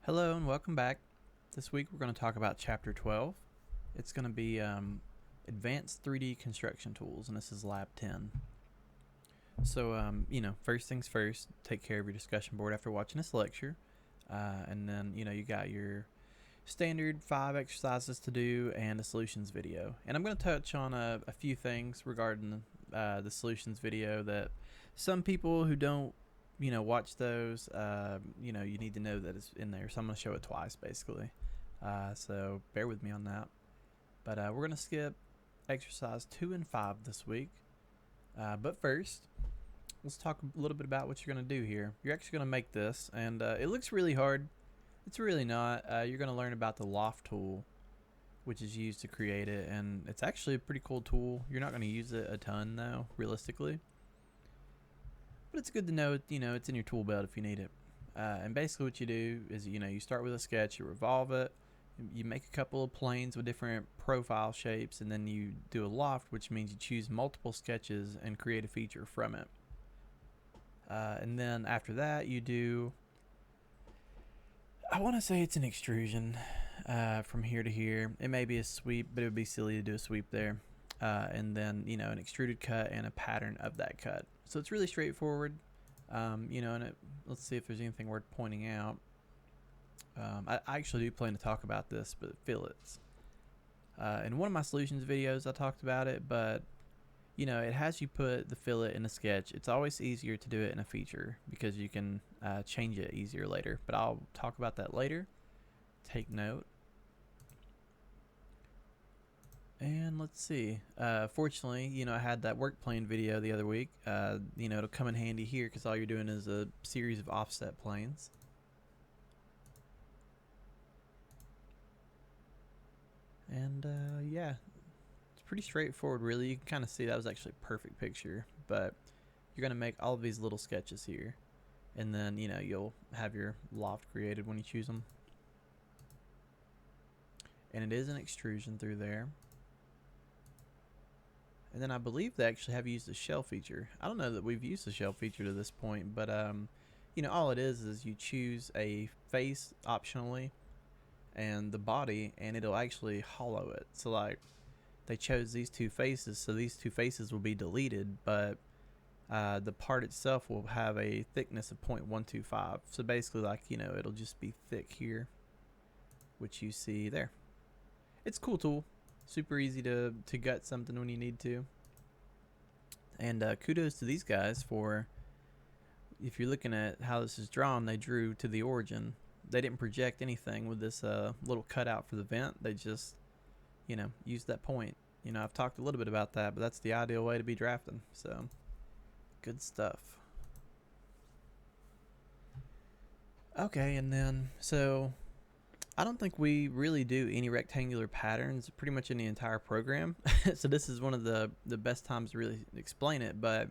Hello and welcome back. This week we're going to talk about Chapter 12. It's going to be Advanced 3D Construction Tools, and this is Lab 10. So, first things first, take care of your discussion board after watching this lecture. And then, you got your standard 5 exercises to do and a solutions video. And I'm going to touch on a few things regarding the solutions video that some people who don't watch those, you need to know that it's in there. So I'm going to show it twice, basically. So bear with me on that. But we're going to skip exercise 2 and 5 this week. But first, let's talk a little bit about what you're going to do here. You're actually going to make this, and it looks really hard. It's really not. You're going to learn about the loft tool, which is used to create it, and it's actually a pretty cool tool. You're not going to use it a ton, though, realistically. But it's good to know, it's in your tool belt if you need it. And basically what you do is, you start with a sketch, you revolve it, you make a couple of planes with different profile shapes, and then you do a loft, which means you choose multiple sketches and create a feature from it. And then after that, you do, I want to say it's an extrusion from here to here. It may be a sweep, but it would be silly to do a sweep there. And then, an extruded cut and a pattern of that cut. So it's really straightforward, let's see if there's anything worth pointing out. I actually do plan to talk about this, but fillets. In one of my solutions videos, I talked about it, but, it has you put the fillet in a sketch. It's always easier to do it in a feature because you can change it easier later, but I'll talk about that later. Take note. And let's see. Fortunately, I had that work plane video the other week. It'll come in handy here because all you're doing is a series of offset planes. And yeah, it's pretty straightforward, really. You can kind of see that was actually a perfect picture. But you're going to make all of these little sketches here. And then, you'll have your loft created when you choose them. And it is an extrusion through there. And then I believe they actually have used the shell feature. I don't know that we've used the shell feature to this point, but all it is you choose a face optionally and the body, and it'll actually hollow it. So like they chose these two faces, so these two faces will be deleted, but the part itself will have a thickness of 0.125. So basically, like, it'll just be thick here, which you see there. It's a cool tool. Super easy to gut something when you need to. And kudos to these guys for, if you're looking at how this is drawn, they drew to the origin. They didn't project anything with this little cutout for the vent. They just, used that point. I've talked a little bit about that, but that's the ideal way to be drafting. So, good stuff. Okay, and then, so I don't think we really do any rectangular patterns pretty much in the entire program. So this is one of the best times to really explain it. But,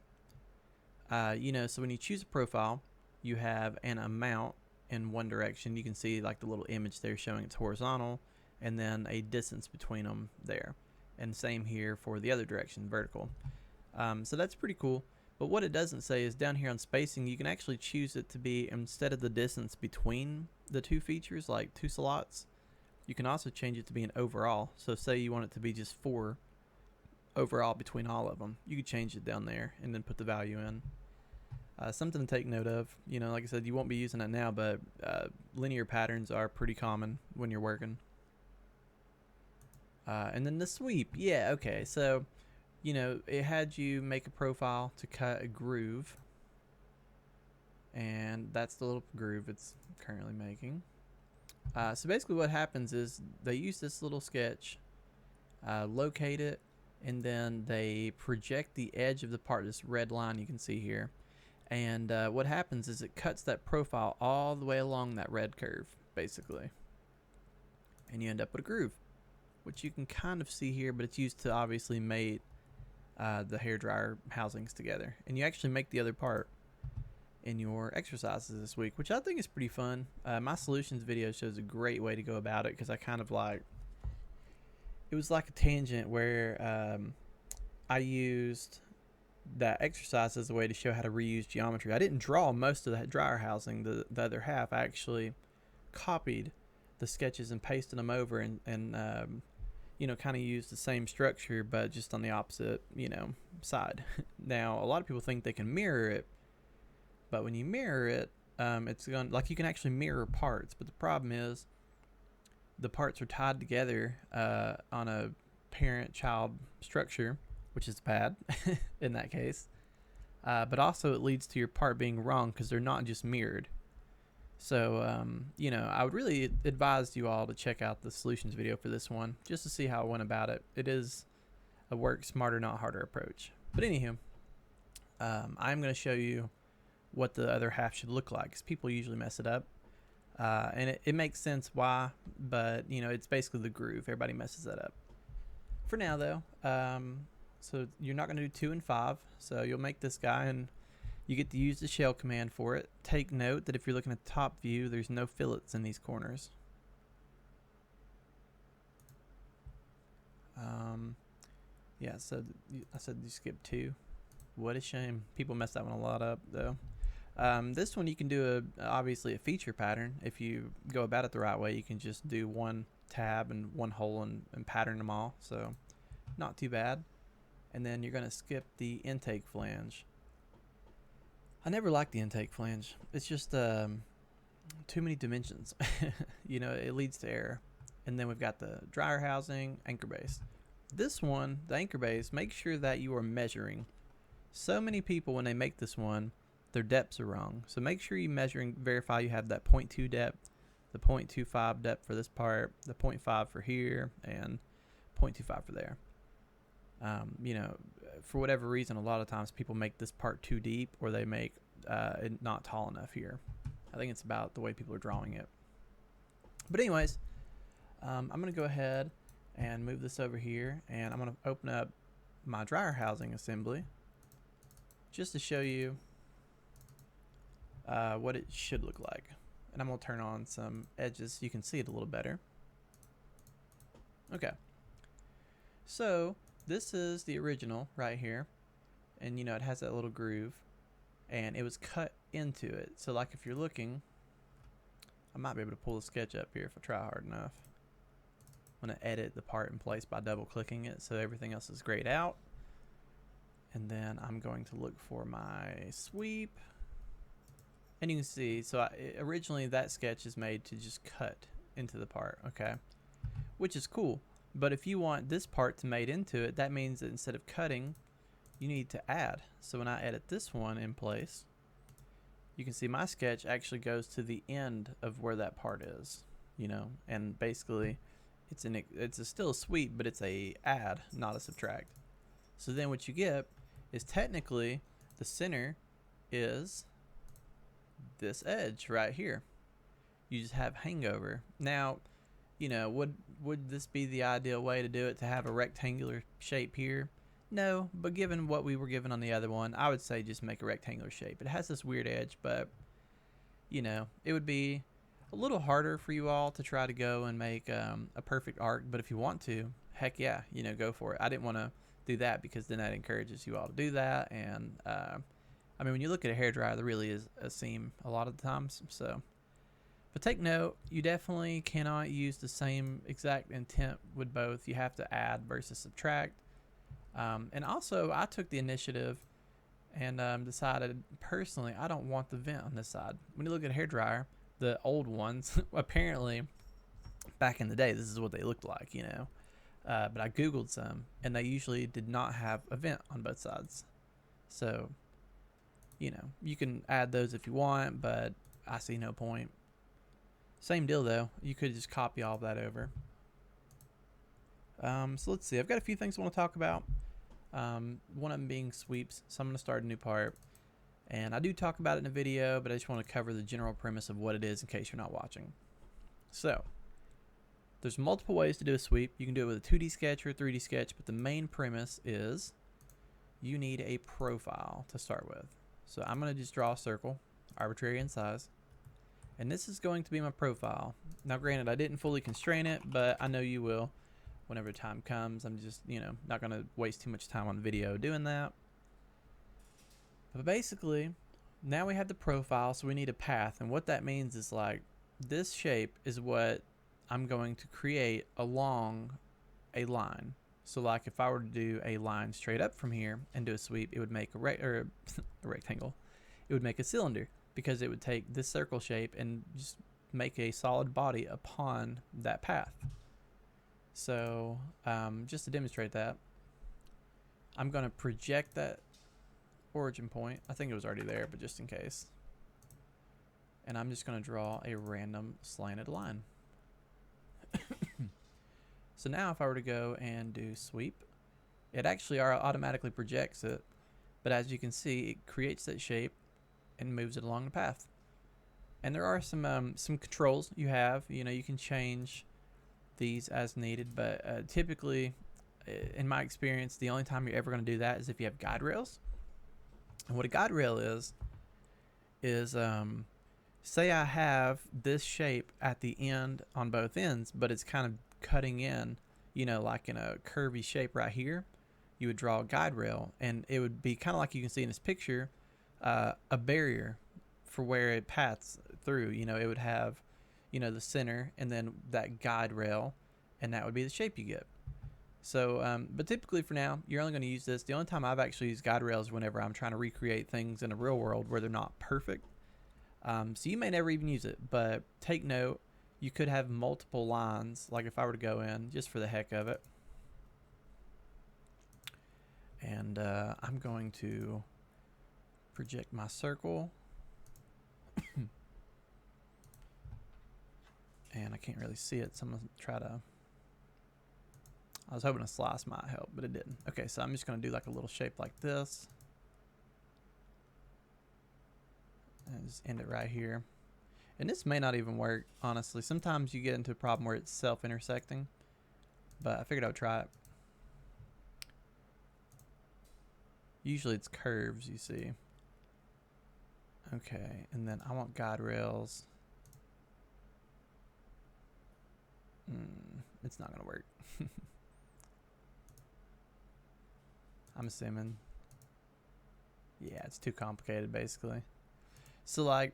so when you choose a profile, you have an amount in one direction. You can see like the little image there showing it's horizontal, and then a distance between them there. And same here for the other direction, vertical. So that's pretty cool. But what it doesn't say is down here on spacing, you can actually choose it to be, instead of the distance between the two features, like two slots, you can also change it to be an overall. So say you want it to be just 4 overall between all of them. You could change it down there and then put the value in. Something to take note of. Like I said, you won't be using it now, but linear patterns are pretty common when you're working. And then the sweep. Yeah, okay. So, it had you make a profile to cut a groove. And that's the little groove it's currently making. So basically what happens is they use this little sketch, locate it, and then they project the edge of the part, this red line you can see here. And what happens is it cuts that profile all the way along that red curve, basically. And you end up with a groove, which you can kind of see here, but it's used to obviously mate the hairdryer housings together. And you actually make the other part in your exercises this week, which I think is pretty fun. My solutions video shows a great way to go about it, because I kind of it was like a tangent where I used that exercise as a way to show how to reuse geometry. I didn't draw most of that dryer housing, the other half. I actually copied the sketches and pasted them over and you know, kind of used the same structure but just on the opposite, you know, side. Now a lot of people think they can mirror it, but when you mirror it, it's going like you can actually mirror parts, but the problem is the parts are tied together on a parent-child structure, which is bad in that case. But also it leads to your part being wrong because they're not just mirrored. So, you know, I would really advise you all to check out the solutions video for this one just to see how I went about it. It is a work smarter, not harder approach. But anywho, I'm going to show you what the other half should look like because people usually mess it up. And it makes sense why, but, you know, it's basically the groove. Everybody messes that up. For now, though, so you're not going to do 2 and 5. So you'll make this guy and you get to use the shell command for it. Take note that if you're looking at the top view, there's no fillets in these corners. Yeah, so I said you skip 2. What a shame. People mess that one a lot up, though. This one you can do obviously a feature pattern. If you go about it the right way, you can just do one tab and one hole and pattern them all. So not too bad. And then you're going to skip the intake flange. I never liked the intake flange. It's just too many dimensions. You know, it leads to error. And then we've got the dryer housing, anchor base. This one, the anchor base, make sure that you are measuring. So many people, when they make this one, their depths are wrong. So make sure you measure and verify you have that 0.2 depth, the 0.25 depth for this part, the 0.5 for here, and 0.25 for there. You know, for whatever reason, a lot of times people make this part too deep or they make it not tall enough here. I think it's about the way people are drawing it. But anyways, I'm going to go ahead and move this over here, and I'm going to open up my dryer housing assembly just to show you what it should look like. And I'm going to turn on some edges so you can see it a little better. Okay. So this is the original right here, and you know it has that little groove, and it was cut into it. So like if you're looking, I might be able to pull the sketch up here if I try hard enough. I'm going to edit the part in place by double clicking it so everything else is grayed out, and then I'm going to look for my sweep, and you can see, so originally that sketch is made to just cut into the part, okay, which is cool. But if you want this part to made into it, that means that instead of cutting, you need to add. So when I edit this one in place, you can see my sketch actually goes to the end of where that part is, you know, and basically it's still a sweep, but it's a add, not a subtract. So then what you get is technically the center is this edge right here. You just have hangover. Now, you know, would this be the ideal way to do it, to have a rectangular shape here? No, but given what we were given on the other one, I would say just make a rectangular shape. It has this weird edge, but, you know, it would be a little harder for you all to try to go and make a perfect arc, but if you want to, heck yeah, you know, go for it. I didn't want to do that because then that encourages you all to do that, and, I mean, when you look at a hairdryer, there really is a seam a lot of the times, so... But take note, you definitely cannot use the same exact intent with both. You have to add versus subtract. And also, I took the initiative and decided, personally, I don't want the vent on this side. When you look at a hairdryer, the old ones, apparently, back in the day, this is what they looked like, you know. But I Googled some, and they usually did not have a vent on both sides. So, you know, you can add those if you want, but I see no point. Same deal though, you could just copy all of that over. So let's see, I've got a few things I want to talk about. One of them being sweeps, so I'm going to start a new part. And I do talk about it in a video, but I just want to cover the general premise of what it is in case you're not watching. So, there's multiple ways to do a sweep. You can do it with a 2D sketch or a 3D sketch, but the main premise is you need a profile to start with. So I'm going to just draw a circle, arbitrary in size. And this is going to be my profile. Now granted, I didn't fully constrain it, but I know you will whenever time comes. I'm just, you know, not going to waste too much time on the video doing that. But basically, now we have the profile, so we need a path. And what that means is like, this shape is what I'm going to create along a line. So like if I were to do a line straight up from here and do a sweep, it would make a rectangle. It would make a cylinder because it would take this circle shape and just make a solid body upon that path. So just to demonstrate that, I'm going to project that origin point. I think it was already there, but just in case. And I'm just going to draw a random slanted line. So now if I were to go and do sweep, it actually automatically projects it. But as you can see, it creates that shape and moves it along the path. And there are some controls you have. You can change these as needed, but typically, in my experience, the only time you're ever going to do that is if you have guide rails. And what a guide rail is say I have this shape at the end on both ends, but it's kind of cutting in, like in a curvy shape right here. You would draw a guide rail, and it would be kind of like you can see in this picture, a barrier for where it paths through. It would have, the center and then that guide rail, and that would be the shape you get. So, but typically for now, you're only going to use this. The only time I've actually used guide rails is whenever I'm trying to recreate things in a real world where they're not perfect. So you may never even use it, but take note, you could have multiple lines, like if I were to go in just for the heck of it. And I'm going to project my circle. And I can't really see it, so I'm going to try to... I was hoping a slice might help, but it didn't. Okay, so I'm just going to do like a little shape like this. And just end it right here. And this may not even work, honestly. Sometimes you get into a problem where it's self-intersecting, but I figured I would try it. Usually it's curves, you see. Okay, and then I want guide rails. It's not gonna work. I'm assuming. Yeah, it's too complicated, basically. So, like,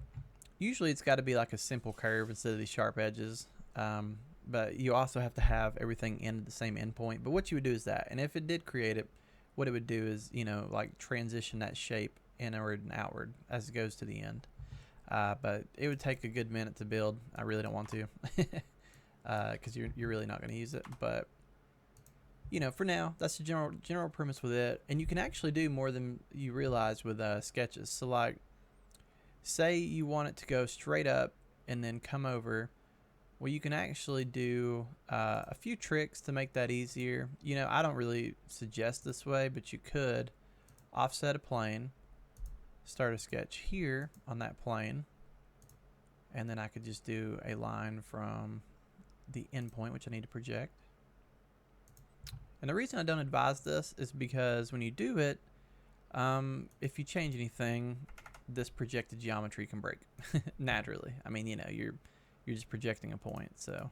usually it's got to be like a simple curve instead of these sharp edges. But you also have to have everything end at the same endpoint. But what you would do is that. And if it did create it, what it would do is, like transition that shape inward and outward as it goes to the end. But it would take a good minute to build. I really don't want to. Because you're really not going to use it. But... for now, that's the general premise with it. And you can actually do more than you realize with sketches. So, like, say you want it to go straight up and then come over. Well, you can actually do a few tricks to make that easier. I don't really suggest this way, but you could offset a plane, start a sketch here on that plane, and then I could just do a line from the endpoint, which I need to project. And the reason I don't advise this is because when you do it, if you change anything, this projected geometry can break naturally. I mean, you're just projecting a point. So,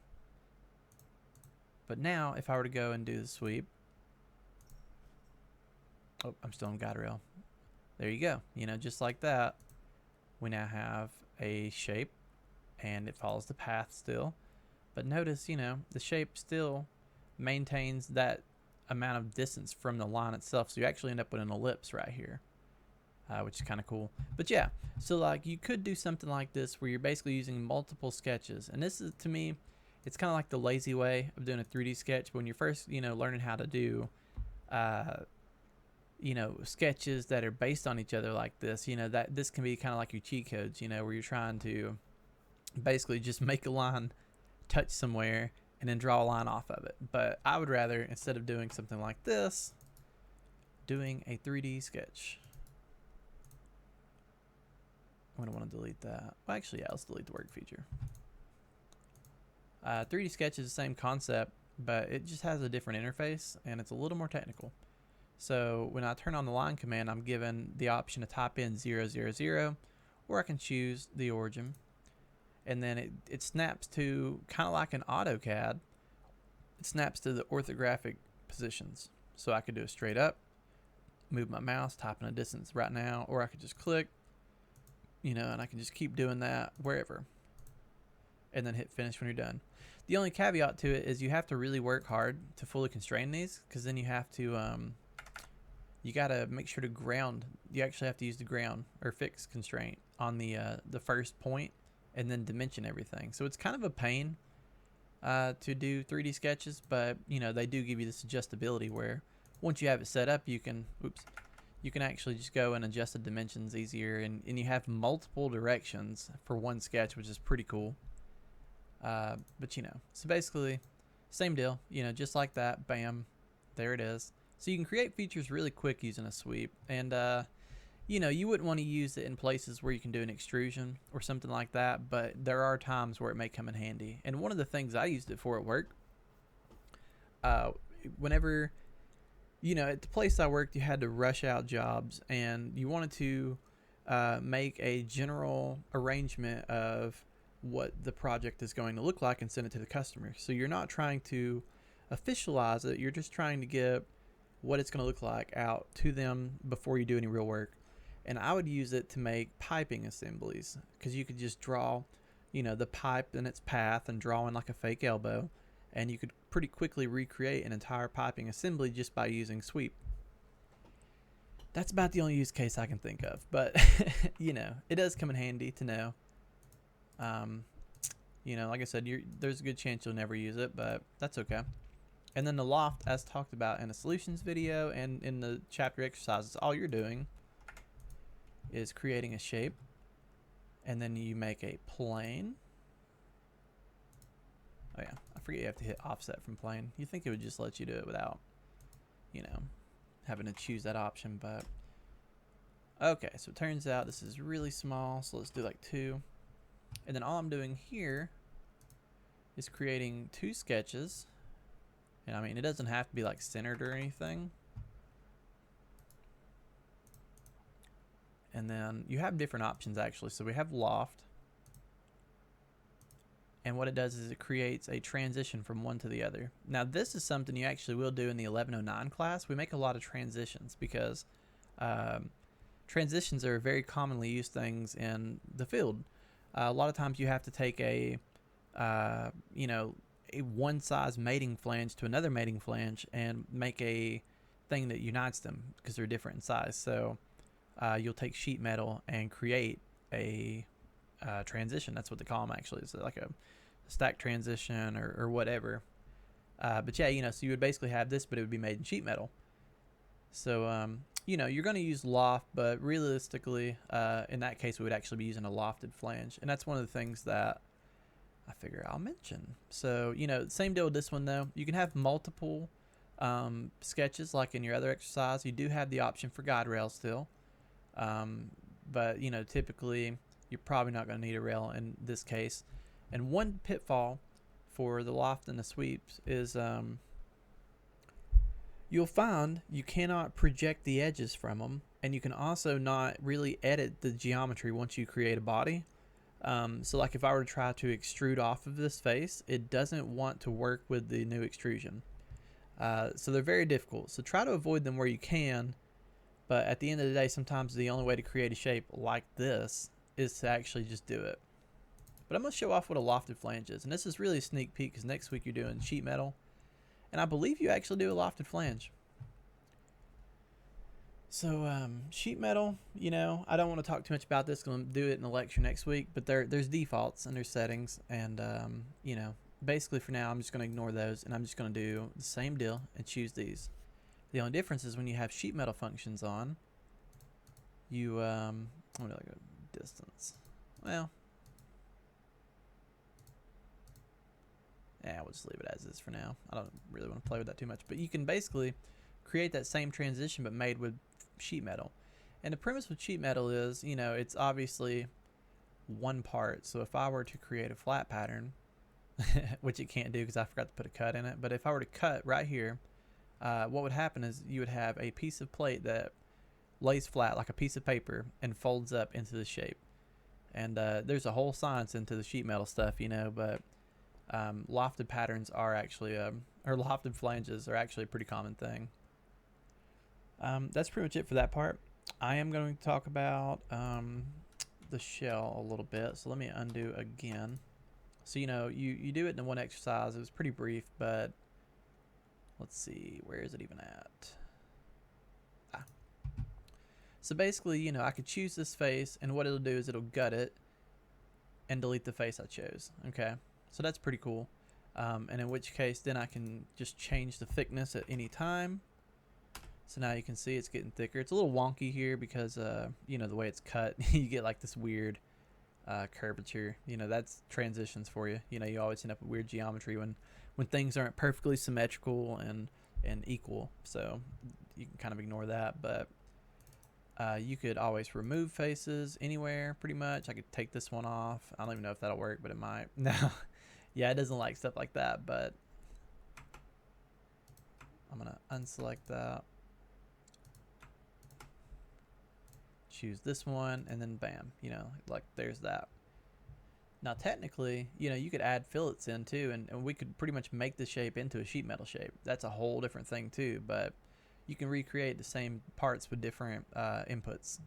but now if I were to go and do the sweep, oh, I'm still on guide rail. There you go. Just like that, we now have a shape, and it follows the path still. But notice, the shape still maintains that amount of distance from the line itself, so you actually end up with an ellipse right here, which is kind of cool. But yeah, so like you could do something like this where you're basically using multiple sketches, and this is, to me, it's kind of like the lazy way of doing a 3D sketch. But when you're first learning how to do sketches that are based on each other like this, that this can be kind of like your cheat codes, where you're trying to basically just make a line touch somewhere and then draw a line off of it. But I would rather, instead of doing something like this, doing a 3D sketch. I'm going to want to delete that. Well, actually, yeah, let's delete the work feature. 3D sketch is the same concept, but it just has a different interface, and it's a little more technical. So when I turn on the line command, I'm given the option to type in 0, 0, 0, or I can choose the origin. And then it snaps to, kind of like an AutoCAD, it snaps to the orthographic positions. So I could do a straight up, move my mouse, type in a distance right now, or I could just click, and I can just keep doing that wherever. and then hit finish when you're done. The only caveat to it is you have to really work hard to fully constrain these, because then you have to you gotta make sure to ground. You actually have to use the ground or fix constraint on the first point, and then dimension everything. So it's kind of a pain to do 3D sketches, but you know, they do give you this adjustability where once you have it set up, you can you can actually just go and adjust the dimensions easier, and you have multiple directions for one sketch, which is pretty cool. But you know, so basically same deal, you know, just like that, bam, there it is. So you can create features really quick using a sweep, and you know, you wouldn't want to use it in places where you can do an extrusion or something like that, but there are times where it may come in handy. And one of the things I used it for at work, whenever, you know, at the place I worked, you had to rush out jobs, and you wanted to make a general arrangement of what the project is going to look like and send it to the customer. So you're not trying to officialize it, you're just trying to get what it's going to look like out to them before you do any real work. And I would use it to make piping assemblies, because you could just draw, you know, the pipe in its path and draw in like a fake elbow, and you could pretty quickly recreate an entire piping assembly just by using sweep. That's about the only use case I can think of, but you know, it does come in handy to know. You know, like I said, there's a good chance you'll never use it, but that's okay. And then the loft, as talked about in a solutions video and in the chapter exercises, all you're doing is creating a shape, and then you make a plane. Oh yeah, I forget you have to hit offset from plane. You think it would just let you do it without, you know, having to choose that option, but okay, so it turns out this is really small, so let's do like 2. And then all I'm doing here is creating 2 sketches. And I mean, it doesn't have to be like centered or anything. And then you have different options actually. So we have loft. And what it does is it creates a transition from one to the other. Now this is something you actually will do in the 1109 class. We make a lot of transitions because transitions are very commonly used things in the field. A lot of times you have to take a, you know, a one size mating flange to another mating flange and make a thing that unites them because they're different in size. So you'll take sheet metal and create a transition. That's what they call them actually. It's like a stack transition or whatever. But yeah, you know, so you would basically have this, but it would be made in sheet metal. So, you know, you're going to use loft, but realistically, in that case, we would actually be using a lofted flange. And that's one of the things that I figure I'll mention. So, you know, same deal with this one though. You can have multiple sketches like in your other exercise. You do have the option for guide rails still. But, you know, typically you're probably not going to need a rail in this case. And one pitfall for the loft and the sweeps is you'll find you cannot project the edges from them, and you can also not really edit the geometry once you create a body. So like if I were to try to extrude off of this face, it doesn't want to work with the new extrusion. So they're very difficult. So try to avoid them where you can, but at the end of the day, sometimes the only way to create a shape like this is to actually just do it. But I'm going to show off what a lofted flange is, and this is really a sneak peek because next week you're doing sheet metal, and I believe you actually do a lofted flange. So sheet metal, you know, I don't want to talk too much about this. I'm going to do it in the lecture next week, but there's defaults and there's settings, and you know, basically for now I'm just going to ignore those, and I'm just going to do the same deal and choose these. The only difference is when you have sheet metal functions on, you I'm going to like a distance. Well, yeah, we'll just leave it as is for now. I don't really want to play with that too much, but you can basically create that same transition but made with sheet metal. And the premise with sheet metal is, you know, it's obviously one part. So if I were to create a flat pattern, which it can't do because I forgot to put a cut in it, but if I were to cut right here, what would happen is you would have a piece of plate that lays flat like a piece of paper and folds up into the shape. And there's a whole science into the sheet metal stuff, you know, but lofted patterns are actually, or lofted flanges are actually a pretty common thing. That's pretty much it for that part. I am going to talk about the shell a little bit. So let me undo again. So, you do it in one exercise. It was pretty brief, but let's see, where is it even at? So basically, I could choose this face, and what it'll do is it'll gut it and delete the face I chose. Okay, so that's pretty cool. And in which case, then I can just change the thickness at any time. So now you can see it's getting thicker. It's a little wonky here because, the way it's cut, you get like this weird curvature. That's transitions for you. You always end up with weird geometry when things aren't perfectly symmetrical and equal. So you can kind of ignore that, but you could always remove faces anywhere, pretty much. I could take this one off. I don't even know if that'll work, but it might. No, yeah, it doesn't like stuff like that, but I'm gonna unselect that. Choose this one, and then bam, like there's that. Now technically, you could add fillets in too, and we could pretty much make the shape into a sheet metal shape. That's a whole different thing too, but you can recreate the same parts with different inputs,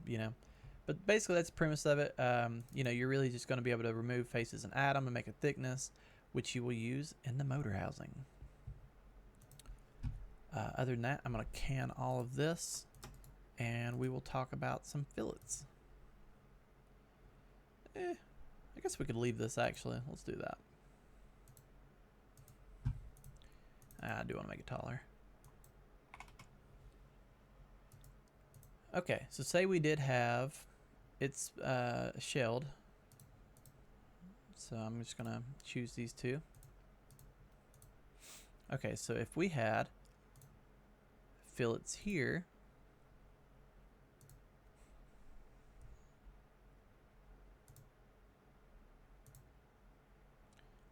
But basically that's the premise of it. You're really just going to be able to remove faces and add them and make a thickness, which you will use in the motor housing. Other than that, I'm going to can all of this, and we will talk about some fillets. I guess we could leave this actually. Let's do that. I do want to make it taller. Okay, so say we did have it's shelled. So I'm just gonna choose these two. Okay, so if we had fillets here,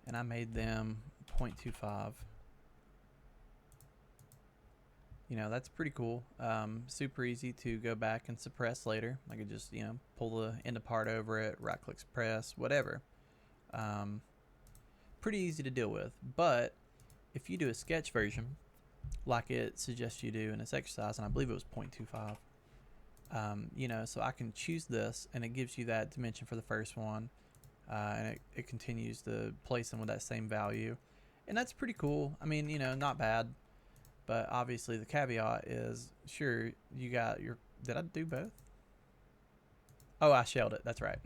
and I made them 0.25. That's pretty cool. Super easy to go back and suppress later. I could just, pull the end apart over it, right click suppress, whatever. Pretty easy to deal with. But if you do a sketch version, like it suggests you do in this exercise, and I believe it was 0.25, so I can choose this, and it gives you that dimension for the first one, and it continues to place them with that same value. And that's pretty cool. I mean, not bad. But obviously the caveat is, sure, you got your, did I do both? Oh, I shelled it. That's right.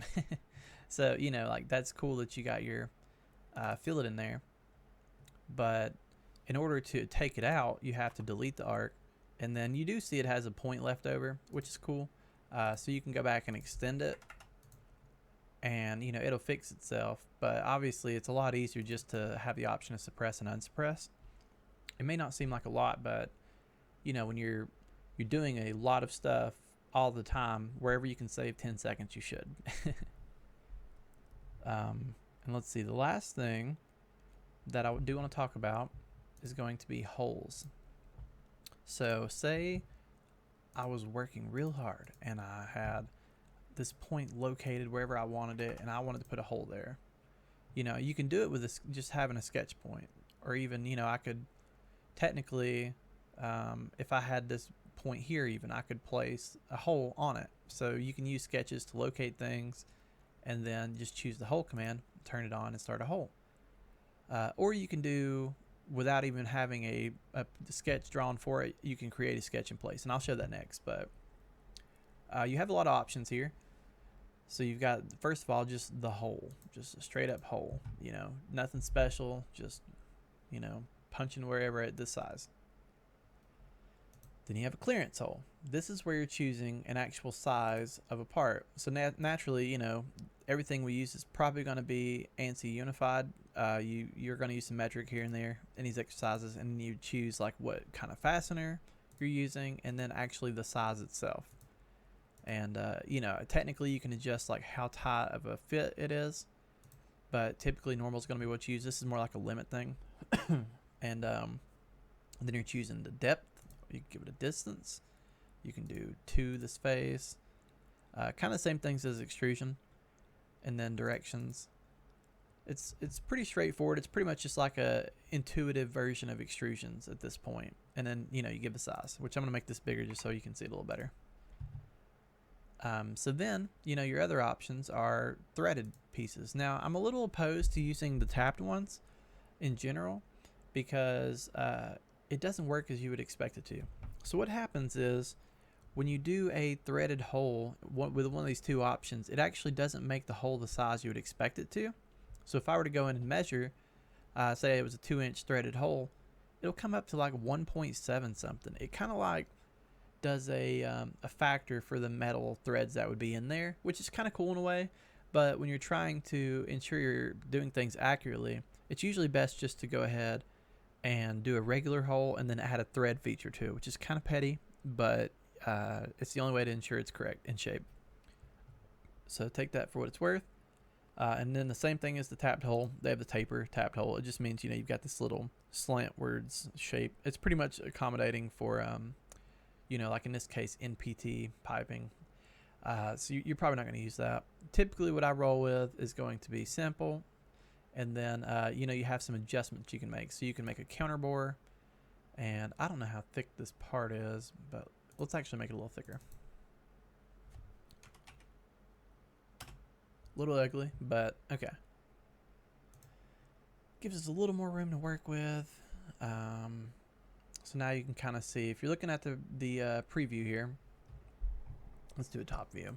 So, like that's cool that you got your fillet in there. But in order to take it out, you have to delete the arc. And then you do see it has a point left over, which is cool. So you can go back and extend it. And, it'll fix itself. But obviously it's a lot easier just to have the option of suppress and unsuppress. It may not seem like a lot, but when you're doing a lot of stuff all the time, wherever you can save 10 seconds, you should. And let's see, the last thing that I do want to talk about is going to be holes. So say I was working real hard and I had this point located wherever I wanted it, and I wanted to put a hole there. You can do it with just having a sketch point, or even, I could technically, if I had this point here, even I could place a hole on it. So you can use sketches to locate things, and then just choose the hole command, turn it on, and start a hole. Or you can do, without even having a sketch drawn for it, you can create a sketch in place, and I'll show that next. But you have a lot of options here. So you've got, first of all, just the hole, just a straight up hole. Nothing special, just punching wherever at this size. Then you have a clearance hole. This is where you're choosing an actual size of a part. So naturally, everything we use is probably going to be ANSI unified. You're going to use some metric here and there in these exercises, and you choose like what kind of fastener you're using, and then actually the size itself. And technically you can adjust like how tight of a fit it is, but typically normal is going to be what you use. This is more like a limit thing. And then you're choosing the depth. You can give it a distance. You can do to this face. Kind of same things as extrusion. And then directions. It's pretty straightforward. It's pretty much just like a intuitive version of extrusions at this point. And then you give a size, which I'm gonna make this bigger just so you can see it a little better. So then, your other options are threaded pieces. Now, I'm a little opposed to using the tapped ones in general because it doesn't work as you would expect it to. So what happens is when you do a threaded hole with one of these two options, it actually doesn't make the hole the size you would expect it to. So if I were to go in and measure, say it was a 2-inch threaded hole, it'll come up to like 1.7 something. It kind of like does a factor for the metal threads that would be in there, which is kind of cool in a way. But when you're trying to ensure you're doing things accurately, it's usually best just to go ahead and do a regular hole and then add a thread feature to it, which is kind of petty, but it's the only way to ensure it's correct in shape. So take that for what it's worth. And then the same thing as the tapped hole. They have the taper tapped hole. It just means, you've got this little slantwards shape. It's pretty much accommodating for, like in this case, NPT piping. So you're probably not going to use that. Typically what I roll with is going to be simple. And then, you have some adjustments you can make. So you can make a counterbore. And I don't know how thick this part is, but let's actually make it a little thicker. A little ugly, but okay. Gives us a little more room to work with. So now you can kind of see, if you're looking at the preview here, let's do a top view.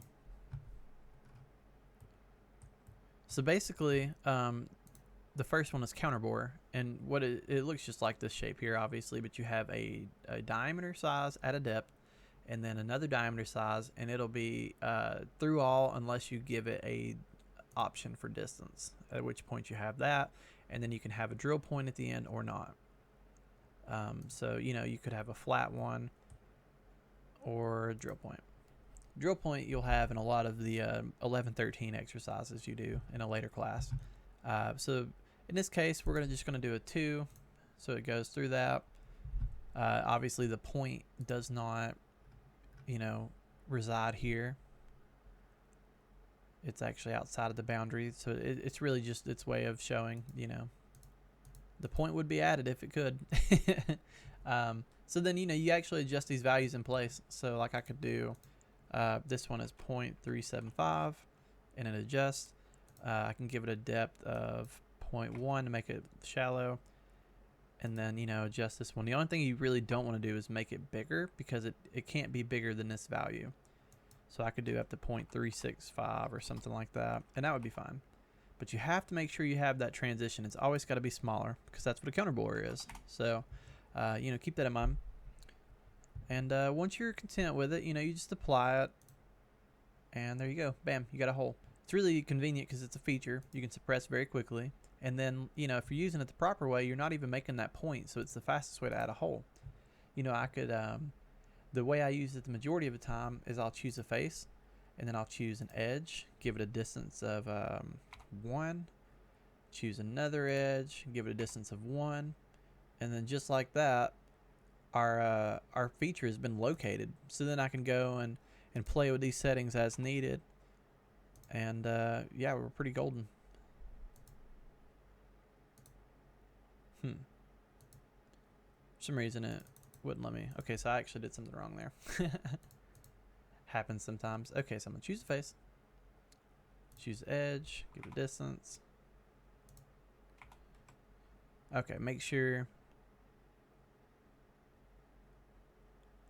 So basically, the first one is counterbore, and what it looks just like this shape here, obviously, but you have a diameter size at a depth, and then another diameter size, and it'll be through all unless you give it a option for distance, at which point you have that, and then you can have a drill point at the end or not. So you could have a flat one or a drill point. Drill point you'll have in a lot of the 11-13 exercises you do in a later class. So in this case, we're just going to do a 2, so it goes through that. Obviously the point does not reside here. It's actually outside of the boundary, so it's really just its way of showing, the point would be added if it could. So then, you actually adjust these values in place. So like I could do, this one is 0.375 and it adjusts. I can give it a depth of 0.1 to make it shallow. And then, adjust this one. The only thing you really don't want to do is make it bigger because it can't be bigger than this value. So I could do up to 0.365 or something like that, and that would be fine. But you have to make sure you have that transition. It's always got to be smaller because that's what a counterbore is. So, keep that in mind. And once you're content with it, you just apply it. And there you go. Bam, you got a hole. It's really convenient because it's a feature. You can suppress very quickly. And then, if you're using it the proper way, you're not even making that point. So it's the fastest way to add a hole. I could, the way I use it the majority of the time is I'll choose a face. And then I'll choose an edge. Give it a distance of 1. Choose another edge. Give it a distance of 1. And then just like that, our feature has been located. So then I can go and play with these settings as needed. And yeah, we're pretty golden. For some reason it wouldn't let me. Okay, so I actually did something wrong there. Happens sometimes. Okay, so I'm gonna choose the face. Choose the edge. Give it a distance. Okay, make sure.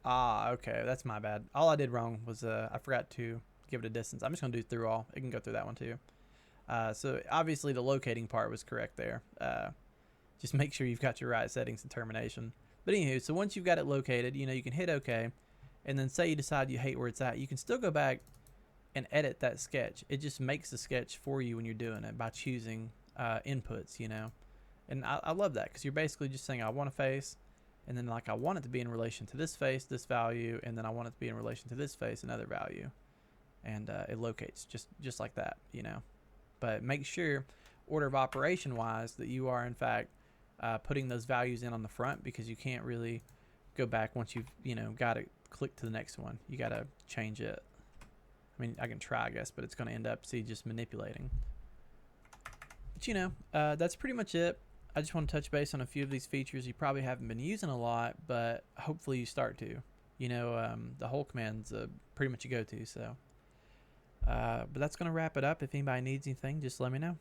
Okay, that's my bad. All I did wrong was I forgot to give it a distance. I'm just gonna do through all. It can go through that one too. So obviously the locating part was correct there. Just make sure you've got your right settings and termination. But anywho, so once you've got it located, you can hit OK. And then say you decide you hate where it's at, you can still go back and edit that sketch. It just makes the sketch for you when you're doing it by choosing inputs, And I love that because you're basically just saying I want a face, and then like I want it to be in relation to this face, this value, and then I want it to be in relation to this face, another value. And it locates just like that, But make sure order of operation wise that you are in fact putting those values in on the front, because you can't really go back once you've got it click to the next one. You got to change it. I mean, I can try, I guess, but it's going to end up just manipulating. But that's pretty much it. I just want to touch base on a few of these features you probably haven't been using a lot, but hopefully you start to. The whole command's pretty much a go-to. So But that's going to wrap it up. If anybody needs anything, just let me know.